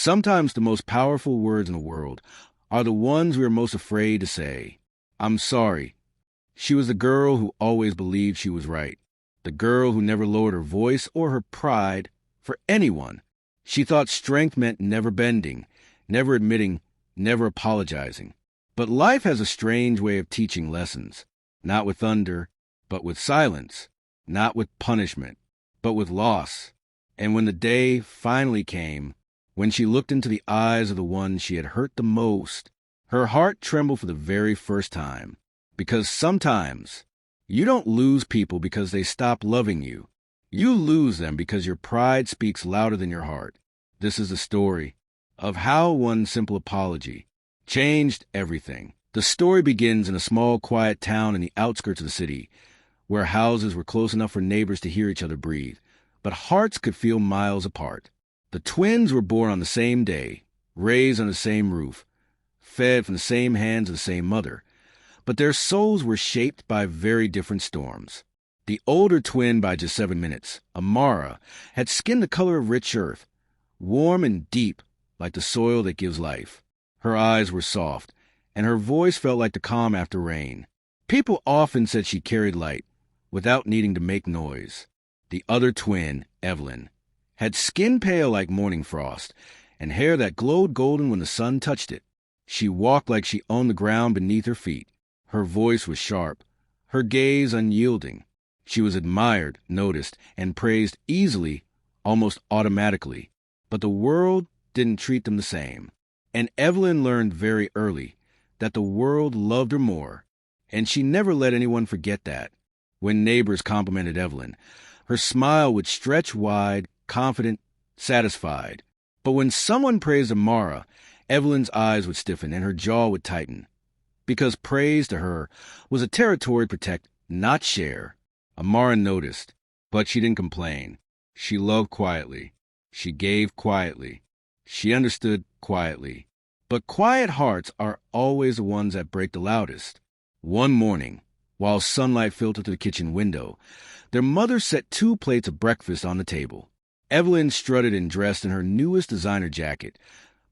Sometimes the most powerful words in the world are the ones we are most afraid to say. I'm sorry. She was the girl who always believed she was right. The girl who never lowered her voice or her pride for anyone. She thought strength meant never bending, never admitting, never apologizing. But life has a strange way of teaching lessons. Not with thunder, but with silence. Not with punishment, but with loss. And when the day finally came, when she looked into the eyes of the one she had hurt the most, her heart trembled for the very first time. Because sometimes you don't lose people because they stop loving you. You lose them because your pride speaks louder than your heart. This is the story of how one simple apology changed everything. The story begins in a small, quiet town in the outskirts of the city, where houses were close enough for neighbors to hear each other breathe, but hearts could feel miles apart. The twins were born on the same day, raised on the same roof, fed from the same hands of the same mother, but their souls were shaped by very different storms. The older twin by just 7 minutes, Amara, had skin the color of rich earth, warm and deep like the soil that gives life. Her eyes were soft, and her voice felt like the calm after rain. People often said she carried light, without needing to make noise. The other twin, Evelyn, had skin pale like morning frost, and hair that glowed golden when the sun touched it. She walked like she owned the ground beneath her feet. Her voice was sharp, her gaze unyielding. She was admired, noticed, and praised easily, almost automatically. But the world didn't treat them the same. And Evelyn learned very early that the world loved her more, and she never let anyone forget that. When neighbors complimented Evelyn, her smile would stretch wide, confident, satisfied. But when someone praised Amara, Evelyn's eyes would stiffen and her jaw would tighten. Because praise to her was a territory to protect, not share. Amara noticed, but she didn't complain. She loved quietly. She gave quietly. She understood quietly. But quiet hearts are always the ones that break the loudest. One morning, while sunlight filtered through the kitchen window, their mother set 2 plates of breakfast on the table. Evelyn strutted and dressed in her newest designer jacket,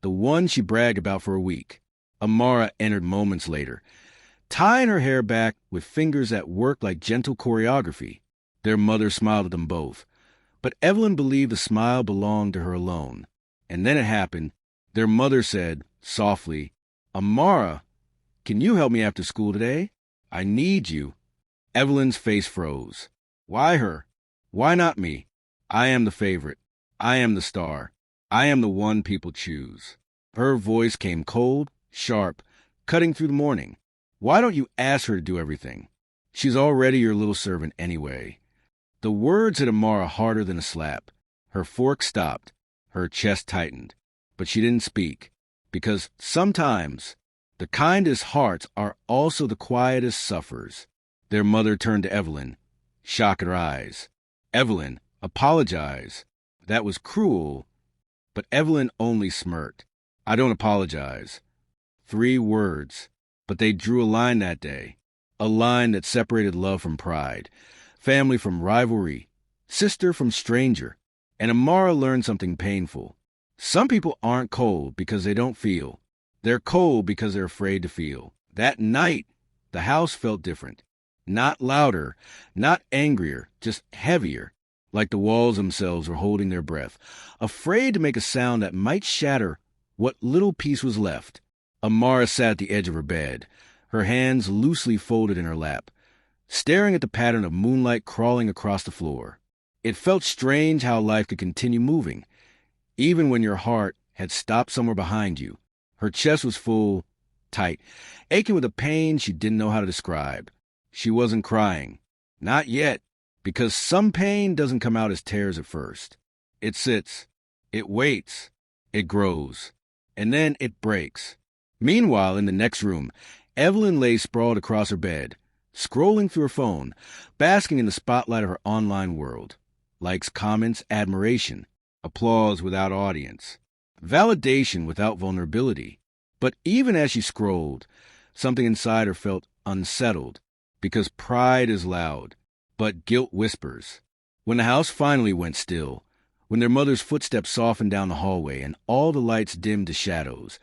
the one she bragged about for a week. Amara entered moments later, tying her hair back with fingers that worked like gentle choreography. Their mother smiled at them both, but Evelyn believed the smile belonged to her alone. And then it happened. Their mother said, softly, "Amara, can you help me after school today? I need you." Evelyn's face froze. Why her? Why not me? I am the favorite. I am the star. I am the one people choose. Her voice came cold, sharp, cutting through the morning. Why don't you ask her to do everything? She's already your little servant anyway. The words hit Amara harder than a slap. Her fork stopped. Her chest tightened. But she didn't speak. Because sometimes the kindest hearts are also the quietest sufferers. Their mother turned to Evelyn, shock in her eyes. Evelyn, apologize. That was cruel. But Evelyn only smirked. I don't apologize. 3 words. But they drew a line that day. A line that separated love from pride, family from rivalry, sister from stranger. And Amara learned something painful. Some people aren't cold because they don't feel. They're cold because they're afraid to feel. That night, the house felt different. Not louder, not angrier, just heavier, like the walls themselves were holding their breath, afraid to make a sound that might shatter what little peace was left. Amara sat at the edge of her bed, her hands loosely folded in her lap, staring at the pattern of moonlight crawling across the floor. It felt strange how life could continue moving, even when your heart had stopped somewhere behind you. Her chest was full, tight, aching with a pain she didn't know how to describe. She wasn't crying. Not yet, because some pain doesn't come out as tears at first. It sits, it waits, it grows, and then it breaks. Meanwhile, in the next room, Evelyn lay sprawled across her bed, scrolling through her phone, basking in the spotlight of her online world. Likes, comments, admiration, applause without audience, validation without vulnerability. But even as she scrolled, something inside her felt unsettled, because pride is loud, but guilt whispers. When the house finally went still, when their mother's footsteps softened down the hallway and all the lights dimmed to shadows,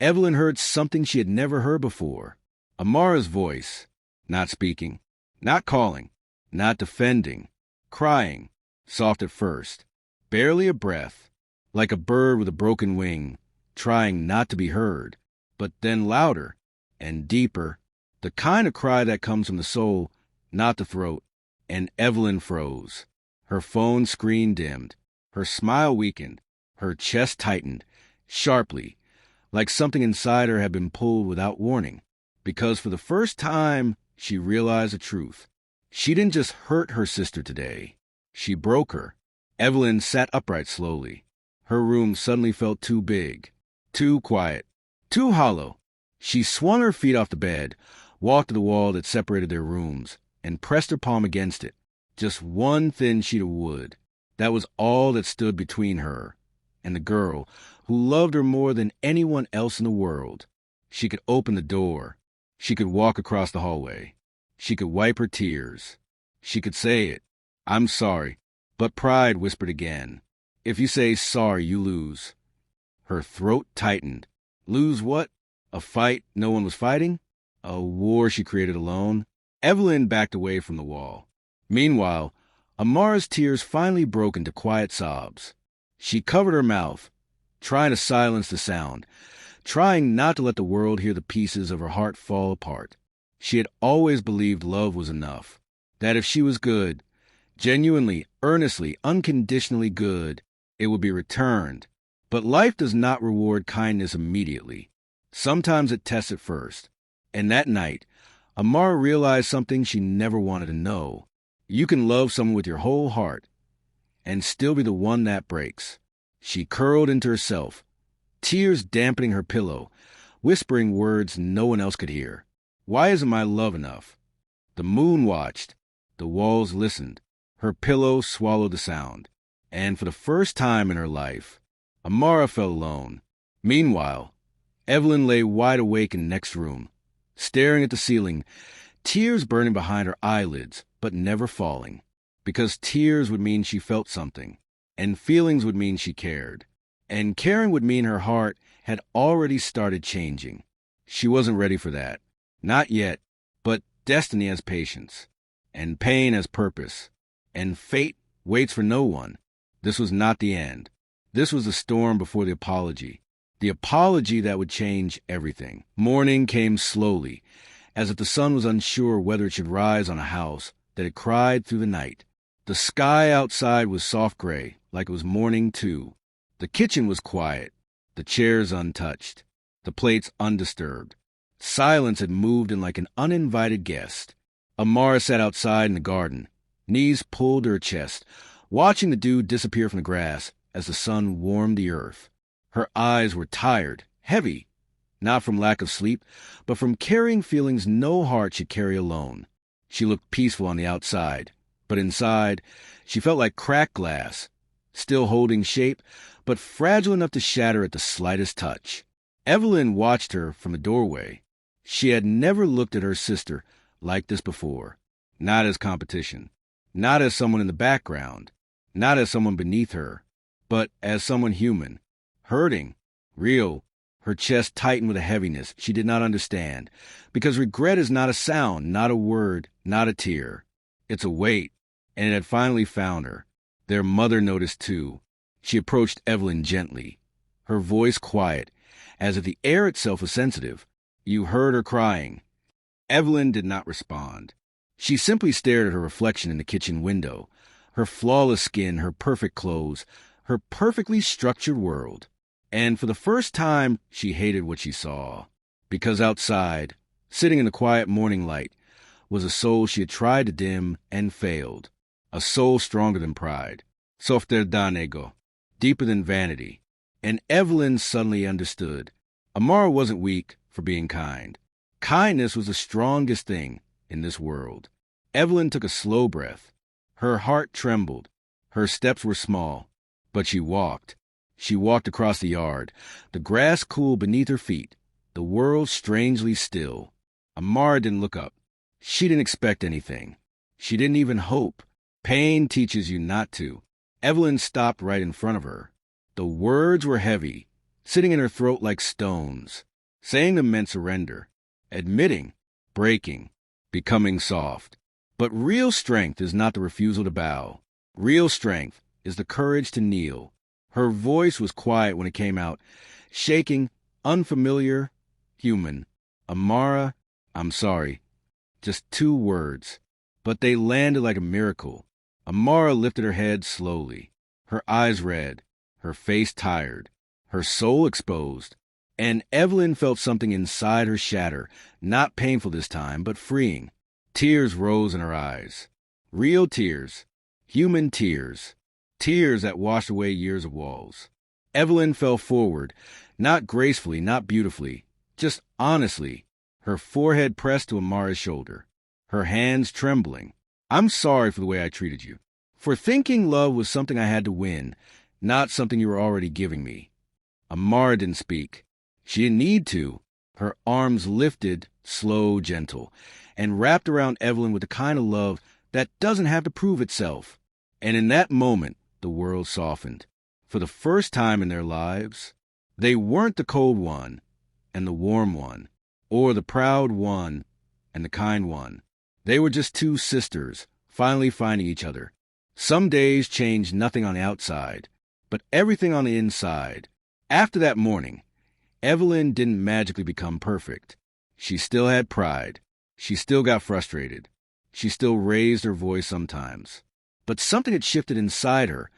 Evelyn heard something she had never heard before. Amara's voice, not speaking, not calling, not defending, crying, soft at first, barely a breath, like a bird with a broken wing, trying not to be heard, but then louder and deeper, the kind of cry that comes from the soul, not the throat, and Evelyn froze. Her phone screen dimmed, her smile weakened, her chest tightened, sharply, like something inside her had been pulled without warning, because for the first time she realized the truth. She didn't just hurt her sister today, she broke her. Evelyn sat upright slowly. Her room suddenly felt too big, too quiet, too hollow. She swung her feet off the bed, walked to the wall that separated their rooms, and pressed her palm against it. Just one thin sheet of wood. That was all that stood between her and the girl who loved her more than anyone else in the world. She could open the door. She could walk across the hallway. She could wipe her tears. She could say it. I'm sorry. But pride whispered again. If you say sorry, you lose. Her throat tightened. Lose what? A fight no one was fighting? A war she created alone? Evelyn backed away from the wall. Meanwhile, Amara's tears finally broke into quiet sobs. She covered her mouth, trying to silence the sound, trying not to let the world hear the pieces of her heart fall apart. She had always believed love was enough, that if she was good, genuinely, earnestly, unconditionally good, it would be returned. But life does not reward kindness immediately. Sometimes it tests it first. And that night, Amara realized something she never wanted to know. You can love someone with your whole heart and still be the one that breaks. She curled into herself, tears dampening her pillow, whispering words no one else could hear. Why isn't my love enough? The moon watched. The walls listened. Her pillow swallowed the sound. And for the first time in her life, Amara felt alone. Meanwhile, Evelyn lay wide awake in the next room, staring at the ceiling, tears burning behind her eyelids, but never falling, because tears would mean she felt something, and feelings would mean she cared, and caring would mean her heart had already started changing. She wasn't ready for that. Not yet, but destiny has patience, and pain has purpose, and fate waits for no one. This was not the end. This was the storm before the apology that would change everything. Morning came slowly, as if the sun was unsure whether it should rise on a house that had cried through the night. The sky outside was soft gray, like it was morning too. The kitchen was quiet, the chairs untouched, the plates undisturbed. Silence had moved in like an uninvited guest. Amara sat outside in the garden, knees pulled to her chest, watching the dew disappear from the grass as the sun warmed the earth. Her eyes were tired, heavy, not from lack of sleep, but from carrying feelings no heart should carry alone. She looked peaceful on the outside, but inside, she felt like cracked glass, still holding shape, but fragile enough to shatter at the slightest touch. Evelyn watched her from the doorway. She had never looked at her sister like this before, not as competition, not as someone in the background, not as someone beneath her, but as someone human, hurting, real. Her chest tightened with a heaviness she did not understand, because regret is not a sound, not a word, not a tear. It's a weight, and it had finally found her. Their mother noticed too. She approached Evelyn gently, her voice quiet, as if the air itself was sensitive. You heard her crying. Evelyn did not respond. She simply stared at her reflection in the kitchen window, her flawless skin, her perfect clothes, her perfectly structured world. And for the first time, she hated what she saw. Because outside, sitting in the quiet morning light, was a soul she had tried to dim and failed. A soul stronger than pride. Softer than ego. Deeper than vanity. And Evelyn suddenly understood. Amara wasn't weak for being kind. Kindness was the strongest thing in this world. Evelyn took a slow breath. Her heart trembled. Her steps were small. But she walked. She walked across the yard, the grass cool beneath her feet, the world strangely still. Amara didn't look up. She didn't expect anything. She didn't even hope. Pain teaches you not to. Evelyn stopped right in front of her. The words were heavy, sitting in her throat like stones. Saying them meant surrender, admitting, breaking, becoming soft. But real strength is not the refusal to bow. Real strength is the courage to kneel. Her voice was quiet when it came out, shaking, unfamiliar, human. Amara, I'm sorry. Just 2 words. But they landed like a miracle. Amara lifted her head slowly, her eyes red, her face tired, her soul exposed. And Evelyn felt something inside her shatter, not painful this time, but freeing. Tears rose in her eyes. Real tears. Human tears. Tears that washed away years of walls. Evelyn fell forward, not gracefully, not beautifully, just honestly, her forehead pressed to Amara's shoulder, her hands trembling. I'm sorry for the way I treated you, for thinking love was something I had to win, not something you were already giving me. Amara didn't speak. She didn't need to. Her arms lifted, slow, gentle, and wrapped around Evelyn with the kind of love that doesn't have to prove itself. And in that moment, the world softened. For the first time in their lives, they weren't the cold one and the warm one, or the proud one and the kind one. They were just 2 sisters, finally finding each other. Some days changed nothing on the outside, but everything on the inside. After that morning, Evelyn didn't magically become perfect. She still had pride. She still got frustrated. She still raised her voice sometimes. But something had shifted inside her.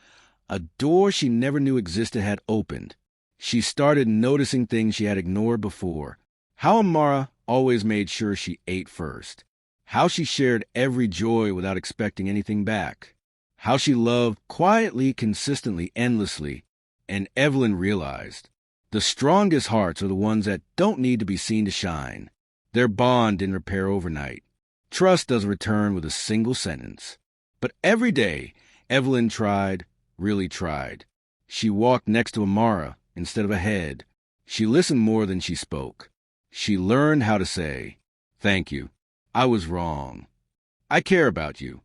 A door she never knew existed had opened. She started noticing things she had ignored before. How Amara always made sure she ate first. How she shared every joy without expecting anything back. How she loved quietly, consistently, endlessly. And Evelyn realized, the strongest hearts are the ones that don't need to be seen to shine. Their bond didn't repair overnight. Trust doesn't return with a single sentence. But every day, Evelyn tried, really tried. She walked next to Amara instead of ahead. She listened more than she spoke. She learned how to say, thank you. I was wrong. I care about you.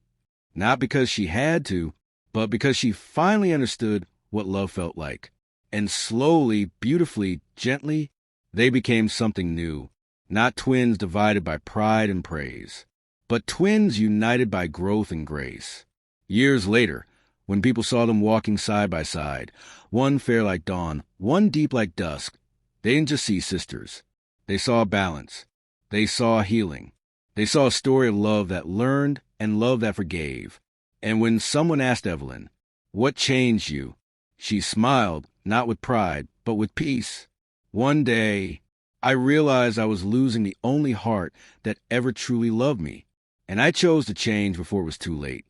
Not because she had to, but because she finally understood what love felt like. And slowly, beautifully, gently, they became something new. Not twins divided by pride and praise, but twins united by growth and grace. Years later, when people saw them walking side by side, one fair like dawn, one deep like dusk, they didn't just see sisters. They saw a balance. They saw healing. They saw a story of love that learned and love that forgave. And when someone asked Evelyn, what changed you? She smiled, not with pride, but with peace. One day, I realized I was losing the only heart that ever truly loved me. And I chose to change before it was too late.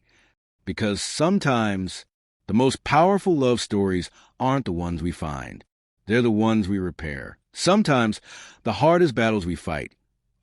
Because sometimes the most powerful love stories aren't the ones we find. They're the ones we repair. Sometimes the hardest battles we fight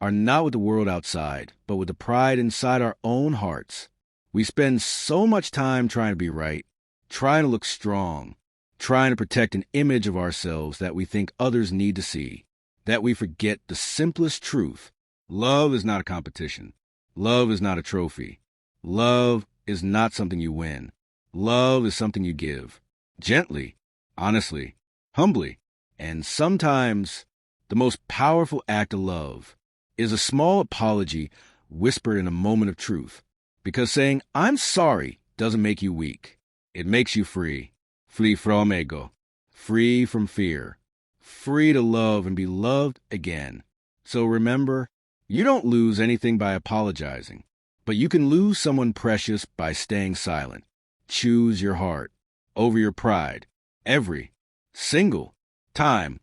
are not with the world outside, but with the pride inside our own hearts. We spend so much time trying to be right, trying to look strong, trying to protect an image of ourselves that we think others need to see, that we forget the simplest truth. Love is not a competition. Love is not a trophy. Love is not something you win. Love is something you give. Gently, honestly, humbly. And sometimes the most powerful act of love is a small apology whispered in a moment of truth. Because saying, I'm sorry, doesn't make you weak. It makes you free. Free from ego. Free from fear. Free to love and be loved again. So remember, you don't lose anything by apologizing, but you can lose someone precious by staying silent. Choose your heart over your pride every single time.